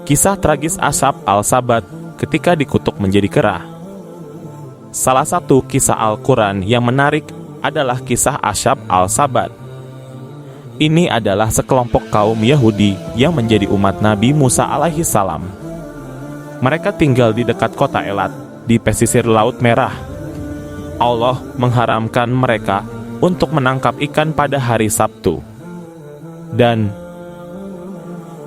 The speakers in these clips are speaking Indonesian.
Kisah tragis Ashab al-Sabat ketika dikutuk menjadi kera. Salah satu kisah Al-Quran yang menarik adalah kisah Ashab al-Sabat. Ini adalah sekelompok kaum Yahudi yang menjadi umat Nabi Musa alaihi salam. Mereka tinggal di dekat kota Elat, di pesisir Laut Merah. Allah mengharamkan mereka untuk menangkap ikan pada hari Sabtu. Dan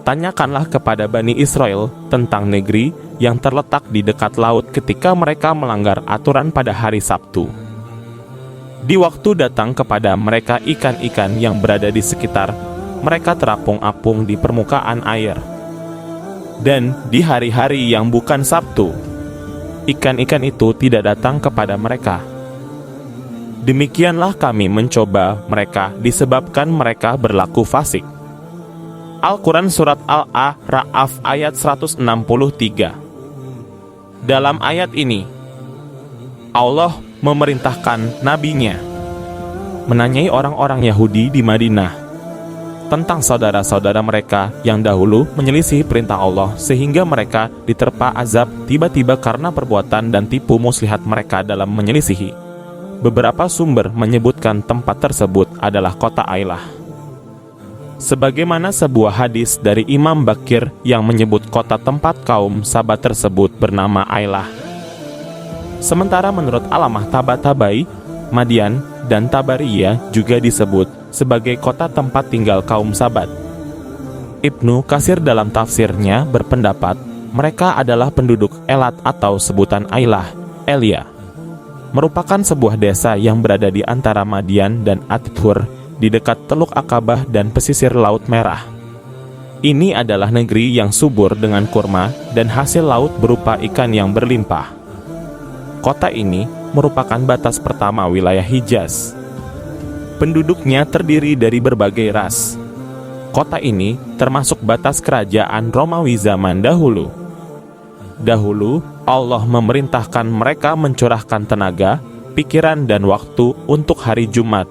tanyakanlah kepada Bani Israel tentang negeri yang terletak di dekat laut ketika mereka melanggar aturan pada hari Sabtu. Di waktu datang kepada mereka ikan-ikan yang berada di sekitar, mereka terapung-apung di permukaan air. Dan di hari-hari yang bukan Sabtu, ikan-ikan itu tidak datang kepada mereka. Demikianlah kami mencoba mereka disebabkan mereka berlaku fasik. Al-Quran Surat Al-A'raf ayat 163. Dalam ayat ini, Allah memerintahkan nabinya menanyai orang-orang Yahudi di Madinah tentang saudara-saudara mereka yang dahulu menyelisih perintah Allah sehingga mereka diterpa azab tiba-tiba karena perbuatan dan tipu muslihat mereka dalam menyelisihi. Beberapa sumber menyebutkan tempat tersebut adalah kota Ailah. Sebagaimana sebuah hadis dari Imam Bakir yang menyebut kota tempat kaum Sabat tersebut bernama Ailah. Sementara menurut Alamah Tabatabai, Madian dan Tabariyah juga disebut sebagai kota tempat tinggal kaum Sabat. Ibnu Katsir dalam tafsirnya berpendapat mereka adalah penduduk Elat atau sebutan Ailah, Elia. Merupakan sebuah desa yang berada di antara Madian dan At-Tur di dekat Teluk Akabah dan pesisir Laut Merah. Ini adalah negeri yang subur dengan kurma dan hasil laut berupa ikan yang berlimpah. Kota ini merupakan batas pertama wilayah Hijaz. Penduduknya terdiri dari berbagai ras. Kota ini termasuk batas kerajaan Romawi zaman dahulu. Dahulu, Allah memerintahkan mereka mencurahkan tenaga, pikiran, dan waktu untuk hari Jumat.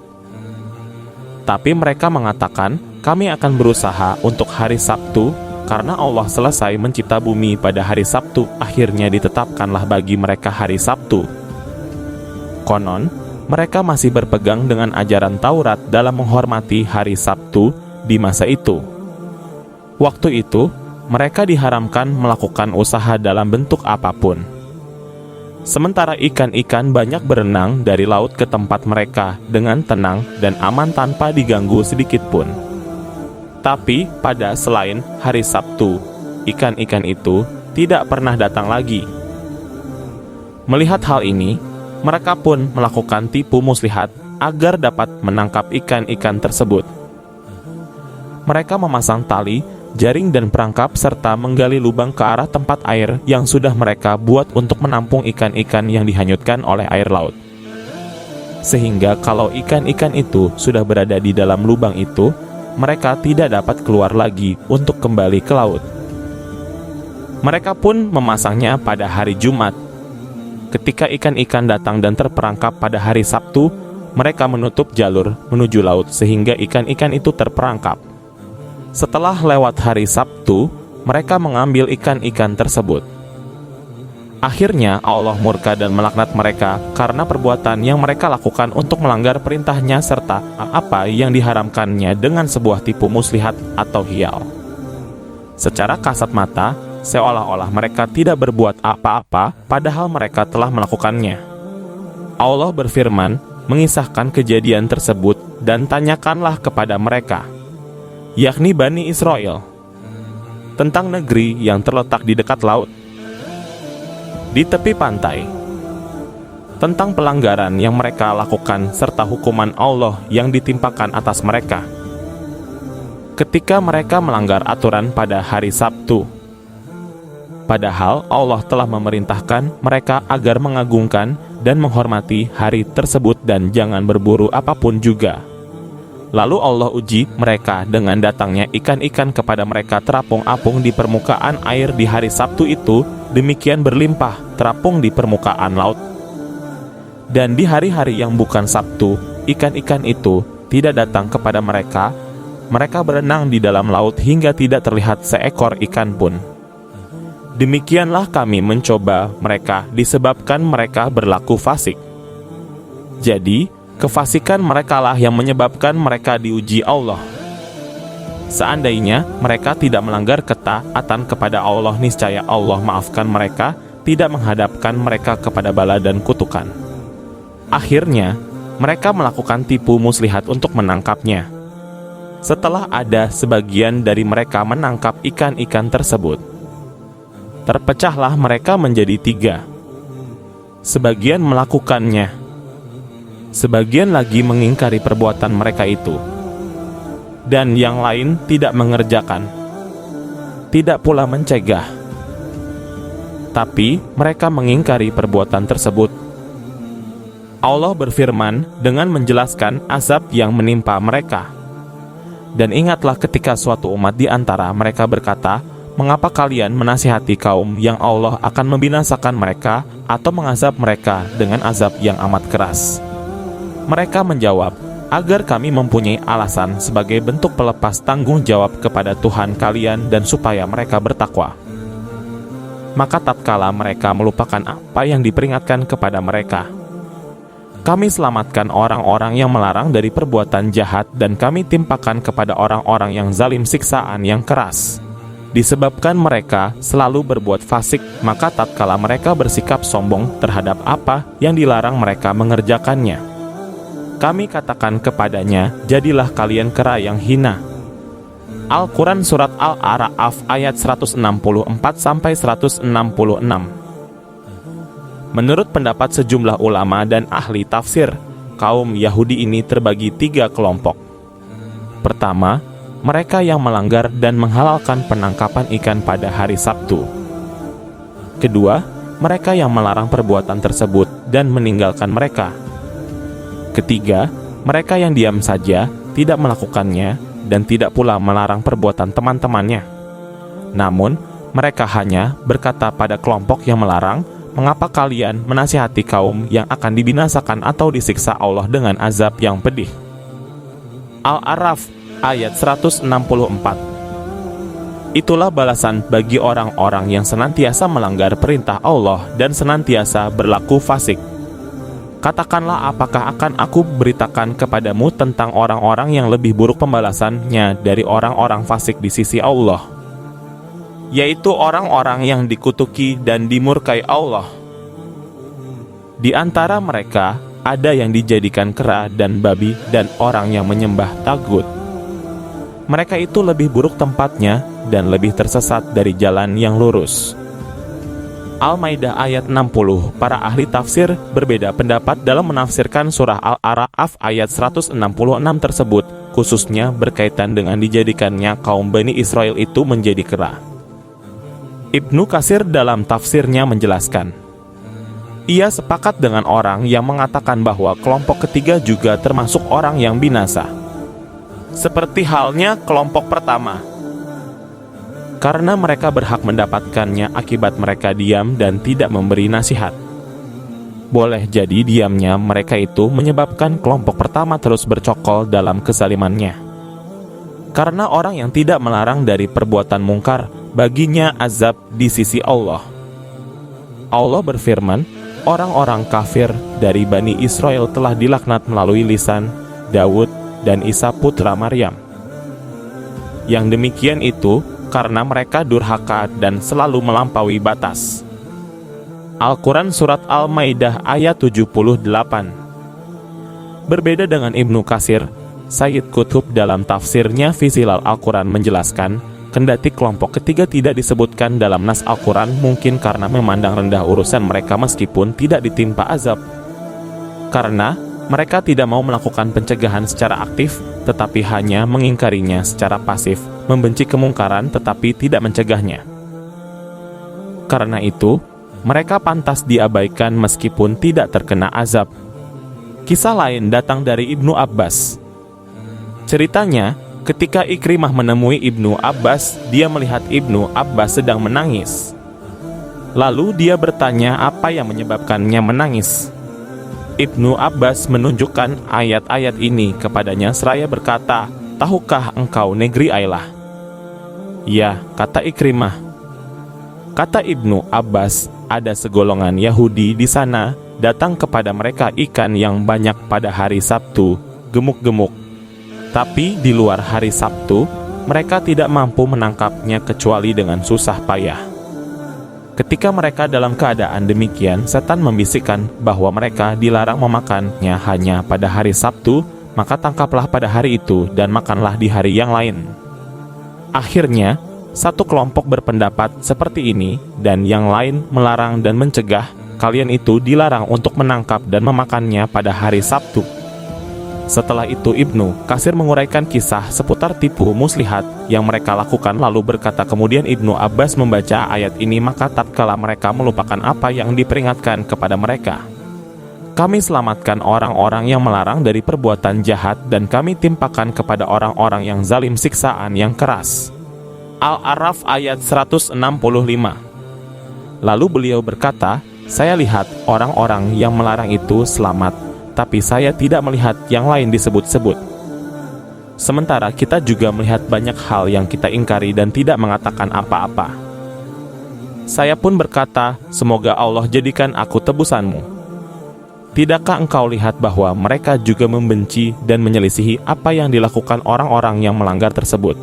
Tapi mereka mengatakan, kami akan berusaha untuk hari Sabtu, karena Allah selesai mencipta bumi pada hari Sabtu, akhirnya ditetapkanlah bagi mereka hari Sabtu. Konon, mereka masih berpegang dengan ajaran Taurat dalam menghormati hari Sabtu di masa itu. Waktu itu, mereka diharamkan melakukan usaha dalam bentuk apapun. Sementara ikan-ikan banyak berenang dari laut ke tempat mereka dengan tenang dan aman tanpa diganggu sedikit pun. Tapi pada selain hari Sabtu, ikan-ikan itu tidak pernah datang lagi. Melihat hal ini, mereka pun melakukan tipu muslihat agar dapat menangkap ikan-ikan tersebut. Mereka memasang tali, jaring dan perangkap serta menggali lubang ke arah tempat air yang sudah mereka buat untuk menampung ikan-ikan yang dihanyutkan oleh air laut. Sehingga kalau ikan-ikan itu sudah berada di dalam lubang itu, mereka tidak dapat keluar lagi untuk kembali ke laut. Mereka pun memasangnya pada hari Jumat. Ketika ikan-ikan datang dan terperangkap pada hari Sabtu, mereka menutup jalur menuju laut sehingga ikan-ikan itu terperangkap. Setelah lewat hari Sabtu, mereka mengambil ikan-ikan tersebut. Akhirnya Allah murka dan melaknat mereka karena perbuatan yang mereka lakukan untuk melanggar perintahnya serta apa yang diharamkannya dengan sebuah tipu muslihat atau hial. Secara kasat mata, seolah-olah mereka tidak berbuat apa-apa padahal mereka telah melakukannya. Allah berfirman mengisahkan kejadian tersebut dan tanyakanlah kepada mereka, yakni Bani Israel, tentang negeri yang terletak di dekat laut, di tepi pantai, tentang pelanggaran yang mereka lakukan serta hukuman Allah yang ditimpakan atas mereka ketika mereka melanggar aturan pada hari Sabtu. Padahal Allah telah memerintahkan mereka agar mengagungkan dan menghormati hari tersebut dan jangan berburu apapun juga. Lalu Allah uji mereka dengan datangnya ikan-ikan kepada mereka terapung-apung di permukaan air di hari Sabtu itu, demikian berlimpah terapung di permukaan laut. Dan di hari-hari yang bukan Sabtu, ikan-ikan itu tidak datang kepada mereka. Mereka berenang di dalam laut hingga tidak terlihat seekor ikan pun. Demikianlah kami mencoba mereka disebabkan mereka berlaku fasik. Jadi, kefasikan merekalah yang menyebabkan mereka diuji Allah. Seandainya mereka tidak melanggar ketaatan kepada Allah, niscaya Allah maafkan mereka, tidak menghadapkan mereka kepada bala dan kutukan. Akhirnya, mereka melakukan tipu muslihat untuk menangkapnya. Setelah ada sebagian dari mereka menangkap ikan-ikan tersebut, terpecahlah mereka menjadi 3. Sebagian melakukannya, sebagian lagi mengingkari perbuatan mereka itu, dan yang lain tidak mengerjakan, tidak pula mencegah. Tapi mereka mengingkari perbuatan tersebut. Allah berfirman dengan menjelaskan azab yang menimpa mereka. Dan ingatlah ketika suatu umat di antara mereka berkata, "Mengapa kalian menasihati kaum yang Allah akan membinasakan mereka atau mengazab mereka dengan azab yang amat keras?" Mereka menjawab, "Agar kami mempunyai alasan sebagai bentuk pelepas tanggung jawab kepada Tuhan kalian dan supaya mereka bertakwa." Maka tatkala mereka melupakan apa yang diperingatkan kepada mereka, kami selamatkan orang-orang yang melarang dari perbuatan jahat dan kami timpakan kepada orang-orang yang zalim siksaan yang keras. Disebabkan mereka selalu berbuat fasik, maka tatkala mereka bersikap sombong terhadap apa yang dilarang mereka mengerjakannya, kami katakan kepadanya, "Jadilah kalian kera yang hina." Al-Quran Surat Al-A'raf ayat 164-166. Menurut pendapat sejumlah ulama dan ahli tafsir, kaum Yahudi ini terbagi 3 kelompok. Pertama, mereka yang melanggar dan menghalalkan penangkapan ikan pada hari Sabtu. Kedua, mereka yang melarang perbuatan tersebut dan meninggalkan mereka. Ketiga, mereka yang diam saja, tidak melakukannya, dan tidak pula melarang perbuatan teman-temannya. Namun, mereka hanya berkata pada kelompok yang melarang, "Mengapa kalian menasihati kaum yang akan dibinasakan atau disiksa Allah dengan azab yang pedih?" Al-A'raf ayat 164. Itulah balasan bagi orang-orang yang senantiasa melanggar perintah Allah dan senantiasa berlaku fasik. Katakanlah, apakah akan aku beritakan kepadamu tentang orang-orang yang lebih buruk pembalasannya dari orang-orang fasik di sisi Allah, yaitu orang-orang yang dikutuki dan dimurkai Allah. Di antara mereka ada yang dijadikan kera dan babi dan orang yang menyembah tagut. Mereka itu lebih buruk tempatnya dan lebih tersesat dari jalan yang lurus. Al-Maidah ayat 60. Para ahli tafsir berbeda pendapat dalam menafsirkan surah Al-A'raf ayat 166 tersebut, khususnya berkaitan dengan dijadikannya kaum Bani Israel itu menjadi kera. Ibnu Katsir dalam tafsirnya menjelaskan, ia sepakat dengan orang yang mengatakan bahwa kelompok ketiga juga termasuk orang yang binasa, seperti halnya kelompok pertama, karena mereka berhak mendapatkannya akibat mereka diam dan tidak memberi nasihat. Boleh jadi diamnya mereka itu menyebabkan kelompok pertama terus bercokol dalam kezalimannya. Karena orang yang tidak melarang dari perbuatan mungkar, baginya azab di sisi Allah. Allah berfirman, orang-orang kafir dari Bani Israel telah dilaknat melalui lisan Daud dan Isa putra Maryam. Yang demikian itu karena mereka durhaka dan selalu melampaui batas. Al-Quran Surat Al-Maidah ayat 78. Berbeda dengan Ibnu Katsir, Sayyid Qutb dalam tafsirnya fi Zilal Al-Quran menjelaskan, kendati kelompok ketiga tidak disebutkan dalam nas Al-Quran mungkin karena memandang rendah urusan mereka meskipun tidak ditimpa azab. Karena mereka tidak mau melakukan pencegahan secara aktif, tetapi hanya mengingkarinya secara pasif, membenci kemungkaran tetapi tidak mencegahnya. Karena itu, mereka pantas diabaikan meskipun tidak terkena azab. Kisah lain datang dari Ibnu Abbas. Ceritanya, ketika Ikrimah menemui Ibnu Abbas, dia melihat Ibnu Abbas sedang menangis. Lalu dia bertanya apa yang menyebabkannya menangis. Ibnu Abbas menunjukkan ayat-ayat ini kepadanya seraya berkata, "Tahukah engkau negeri Ailah?" "Ya," kata Ikrimah. Kata Ibnu Abbas, ada segolongan Yahudi di sana datang kepada mereka ikan yang banyak pada hari Sabtu, gemuk-gemuk. Tapi di luar hari Sabtu, mereka tidak mampu menangkapnya kecuali dengan susah payah. Ketika mereka dalam keadaan demikian, setan membisikkan bahwa mereka dilarang memakannya hanya pada hari Sabtu, maka tangkaplah pada hari itu dan makanlah di hari yang lain. Akhirnya, satu kelompok berpendapat seperti ini, dan yang lain melarang dan mencegah kalian itu dilarang untuk menangkap dan memakannya pada hari Sabtu. Setelah itu Ibnu Katsir menguraikan kisah seputar tipu muslihat yang mereka lakukan, lalu berkata, kemudian Ibnu Abbas membaca ayat ini, maka tatkala mereka melupakan apa yang diperingatkan kepada mereka, kami selamatkan orang-orang yang melarang dari perbuatan jahat, dan kami timpakan kepada orang-orang yang zalim siksaan yang keras. Al-A'raf ayat 165. Lalu beliau berkata, saya lihat orang-orang yang melarang itu selamat, tapi saya tidak melihat yang lain disebut-sebut. Sementara kita juga melihat banyak hal yang kita ingkari dan tidak mengatakan apa-apa. Saya pun berkata, semoga Allah jadikan aku tebusanmu. Tidakkah engkau lihat bahwa mereka juga membenci dan menyelisihi apa yang dilakukan orang-orang yang melanggar tersebut?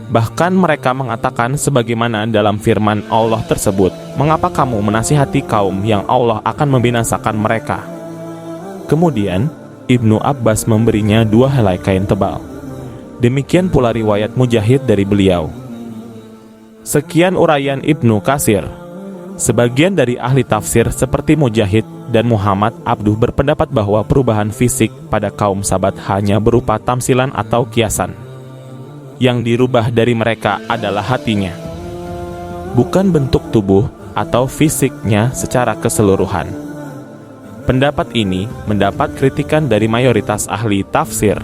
Bahkan mereka mengatakan sebagaimana dalam firman Allah tersebut, mengapa kamu menasihati kaum yang Allah akan membinasakan mereka? Kemudian Ibnu Abbas memberinya 2 helai kain tebal. Demikian pula riwayat Mujahid dari beliau. Sekian uraian Ibnu Katsir. Sebagian dari ahli tafsir seperti Mujahid dan Muhammad Abduh berpendapat bahwa perubahan fisik pada kaum Sabat hanya berupa tamsilan atau kiasan. Yang dirubah dari mereka adalah hatinya, bukan bentuk tubuh atau fisiknya secara keseluruhan. Pendapat ini mendapat kritikan dari mayoritas ahli tafsir.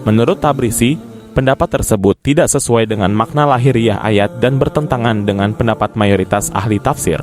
Menurut Tabrisi, pendapat tersebut tidak sesuai dengan makna lahiriah ayat dan bertentangan dengan pendapat mayoritas ahli tafsir.